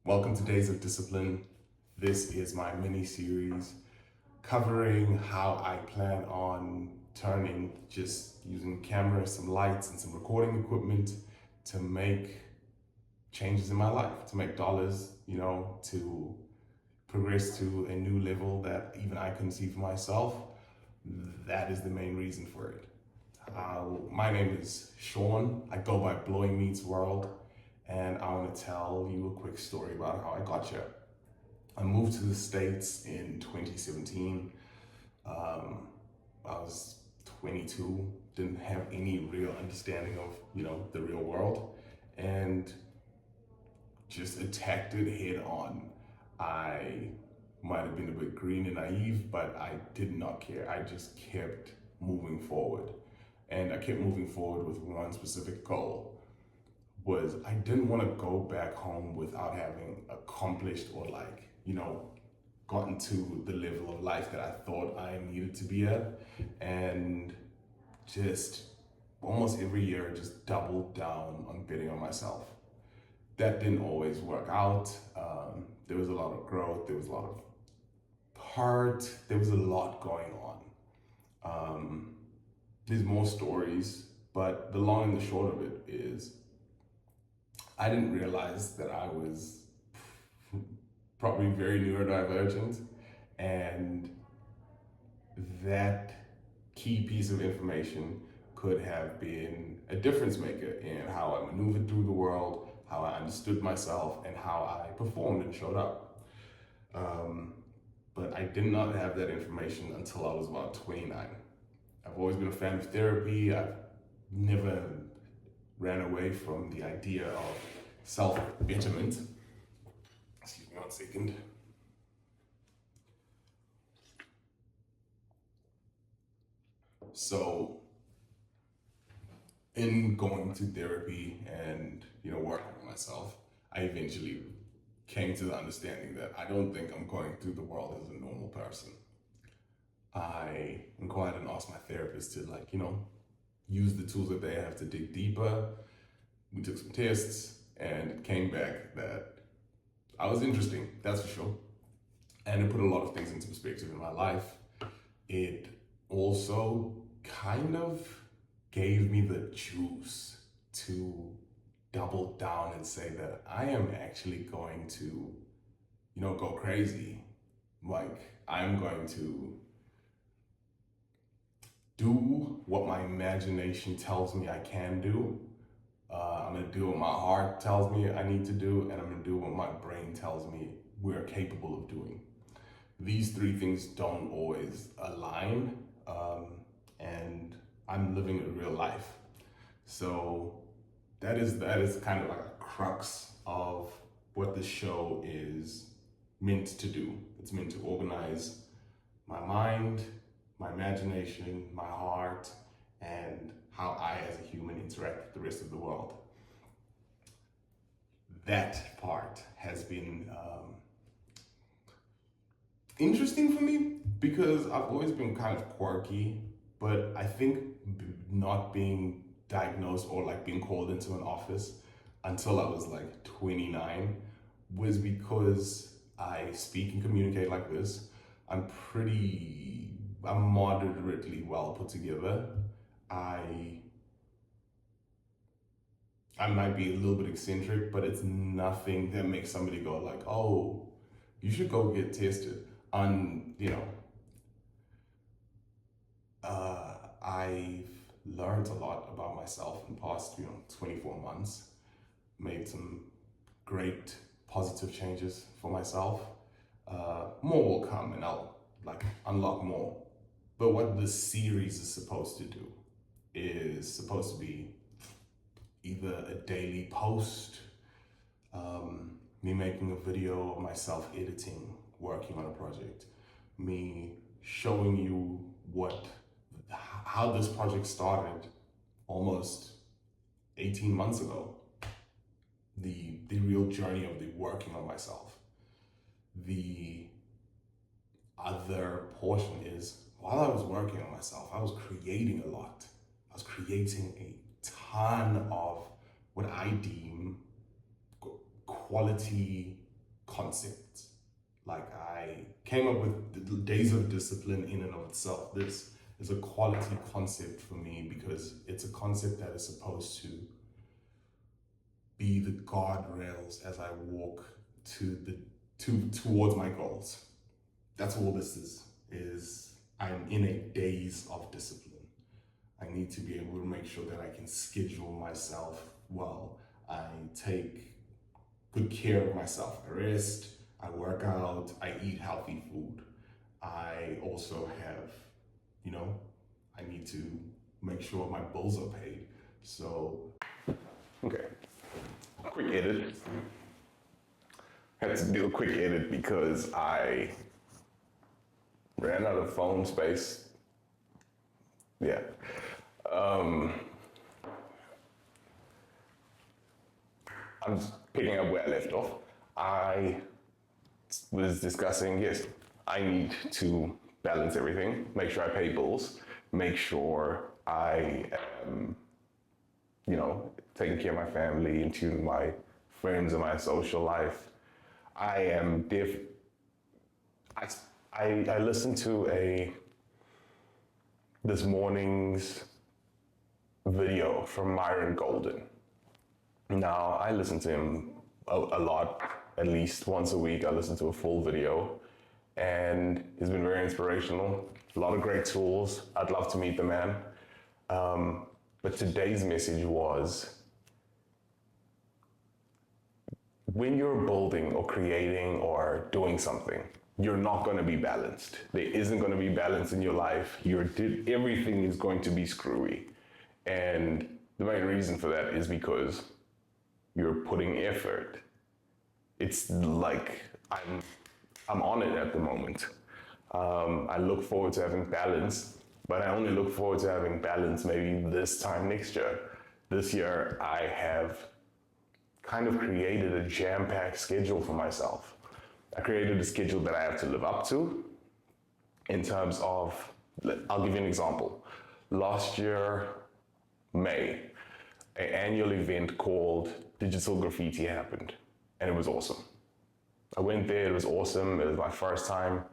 Welcome to Daze of Discipline. This is my mini series covering how I plan on turning just using cameras, some lights, and some recording equipment to make changes in my life, to make dollars, to progress to a new level that even I couldn't see for myself. That is the main reason for it. My name is Sean. I go by Blowing Meets World, and I want to tell you a quick story about how I got here. I moved to the States in 2017. I was 22, didn't have any real understanding of, the real world, and just attacked it head on. I might have been a bit green and naive, but I did not care. I just kept moving forward. And I kept moving forward with one specific goal, was I didn't want to go back home without having accomplished or gotten to the level of life that I thought I needed to be at. And just almost every year just doubled down on betting on myself. That didn't always work out. There was a lot of growth, there was a lot of hurt, there was a lot going on. There's more stories, but the long and the short of it is I didn't realize that I was probably very neurodivergent, and that key piece of information could have been a difference maker in how I maneuvered through the world, how I understood myself, and how I performed and showed up. But I did not have that information until I was about 29. I've always been a fan of therapy. I've never ran away from the idea of self-betterment. Excuse me 1 second. So, in going to therapy and working on myself, I eventually came to the understanding that I don't think I'm going through the world as a normal person. I inquired and asked my therapist to use the tools that they have to dig deeper. We took some tests, and it came back that I was interesting, that's for sure. And it put a lot of things into perspective in my life. It also kind of gave me the juice to double down and say that I am actually going to, go crazy. I'm going to do what my imagination tells me I can do. I'm gonna do what my heart tells me I need to do, and I'm gonna do what my brain tells me we're capable of doing. These three things don't always align, and I'm living a real life. So that is kind of like a crux of what the show is meant to do. It's meant to organize my mind, my imagination, my heart, and how I as a human interact with the rest of the world. That part has been interesting for me because I've always been kind of quirky, but I think not being diagnosed or being called into an office until I was 29 was because I speak and communicate like this. I'm moderately well put together. I might be a little bit eccentric, but it's nothing that makes somebody go oh, you should go get tested. I've learned a lot about myself in the past, 24 months, made some great positive changes for myself. More will come and I'll unlock more. But what this series is supposed to do is supposed to be either a daily post, me making a video of myself editing, working on a project, me showing you how this project started almost 18 months ago, the real journey of the working on myself. The other portion is, while I was working on myself, I was creating a lot. I was creating a ton of what I deem quality concept. Like, I came up with the Daze of Discipline in and of itself. This is a quality concept for me because it's a concept that is supposed to be the guardrails as I walk towards my goals. That's all this is I'm in a daze of discipline. I need to be able to make sure that I can schedule myself well. I take good care of myself. I rest, I work out, I eat healthy food. I also have, I need to make sure my bills are paid. So, okay, quick edit. Had to do a quick edit because I ran out of phone space. Yeah. I'm just picking up where I left off. I was discussing, yes, I need to balance everything, make sure I pay bills, make sure I am, taking care of my family, in tune with my friends and my social life. I am I listened to this morning's video from Myron Golden. Now, I listen to him a lot, at least once a week. I listen to a full video, and he's been very inspirational. A lot of great tools. I'd love to meet the man. But today's message was, when you're building or creating or doing something, you're not going to be balanced. There isn't going to be balance in your life. Everything is going to be screwy. And the main reason for that is because you're putting effort. It's like I'm on it at the moment. I look forward to having balance, but I only look forward to having balance maybe this time next year. This year, I have kind of created a jam-packed schedule for myself. I created a schedule that I have to live up to in terms of, I'll give you an example. Last year, May, an annual event called Digital Graffiti happened, and it was awesome. I went there, it was awesome. It was my first time,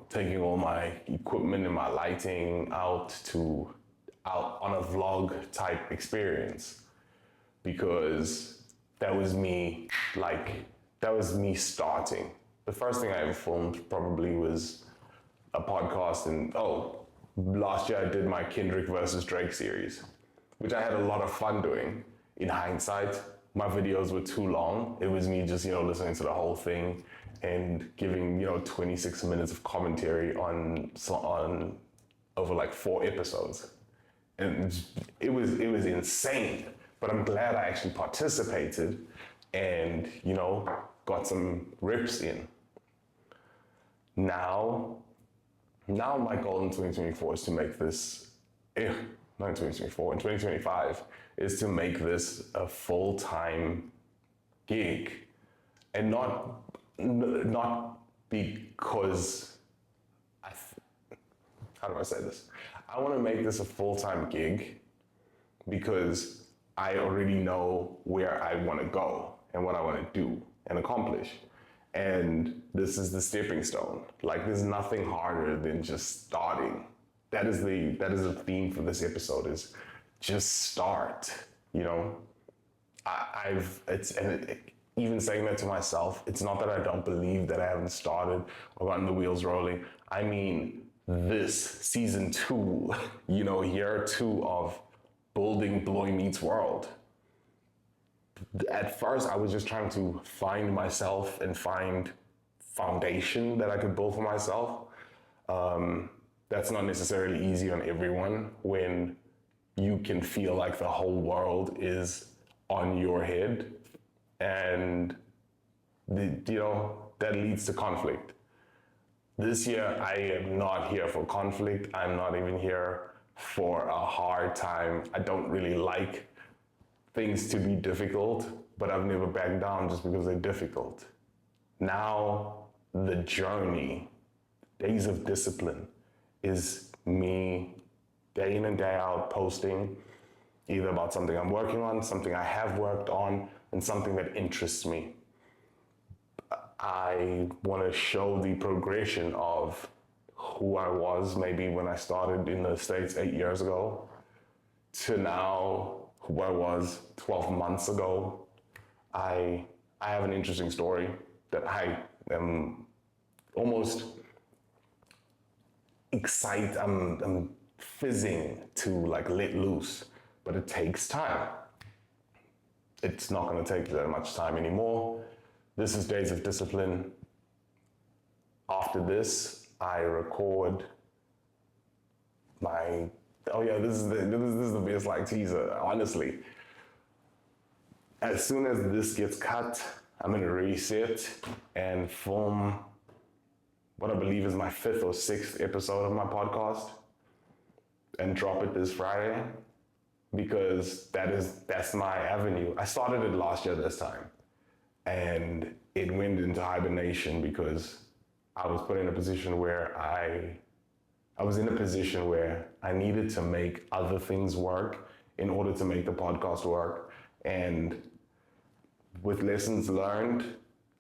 taking all my equipment and my lighting out on a vlog type experience, because that was me starting. The first thing I ever filmed probably was a podcast, and last year I did my Kendrick versus Drake series, which I had a lot of fun doing. In hindsight, my videos were too long. It was me just, listening to the whole thing and giving, 26 minutes of commentary on over like 4 episodes. And it was insane, but I'm glad I actually participated and, got some rips in. Now my goal in 2024 is to make this, not in 2024, in 2025, is to make this a full-time gig. And not because, how do I say this? I want to make this a full-time gig because I already know where I want to go and what I want to do and accomplish. And this is the stepping stone. Like, there's nothing harder than just starting. That is the theme for this episode, is just start, even saying that to myself, it's not that I don't believe that I haven't started or gotten the wheels rolling. I mean, this season 2, year 2 of building Bloy Meets World. At first, I was just trying to find myself and find foundation that I could build for myself. That's not necessarily easy on everyone when you can feel like the whole world is on your head, and that leads to conflict. This year, I am not here for conflict. I'm not even here for a hard time. I don't really like things to be difficult, but I've never backed down just because they're difficult. Now, the journey, Daze of Discipline, is me day in and day out posting either about something I'm working on, something I have worked on, and something that interests me. I want to show the progression of who I was maybe when I started in the States 8 years ago to now who I was 12 months ago. I have an interesting story that I am almost excited. I'm fizzing to like let loose, but it takes time. It's not going to take that much time anymore. This is Daze of Discipline. After this, I record my, oh yeah, this is the best like teaser, honestly. As soon as this gets cut, I'm gonna reset and film what I believe is my 5th or 6th episode of my podcast and drop it this Friday, because that's my avenue. I started it last year this time, and it went into hibernation because I was put in a position where I was in a position where I needed to make other things work in order to make the podcast work. And with lessons learned,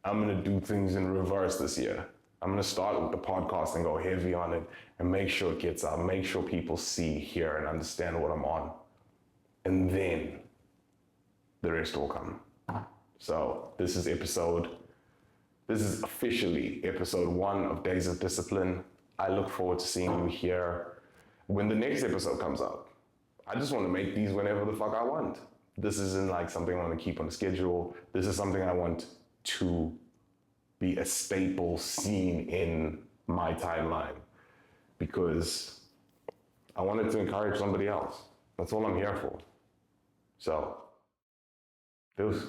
I'm gonna do things in reverse this year. I'm gonna start with the podcast and go heavy on it and make sure it gets out, make sure people see, hear, and understand what I'm on. And then the rest will come. So this is officially episode 1 of Daze of Discipline. I look forward to seeing you here when the next episode comes out. I just want to make these whenever the fuck I want. This isn't like something I want to keep on a schedule. This is something I want to be a staple seen in my timeline, because I wanted to encourage somebody else. That's all I'm here for. So, deuce.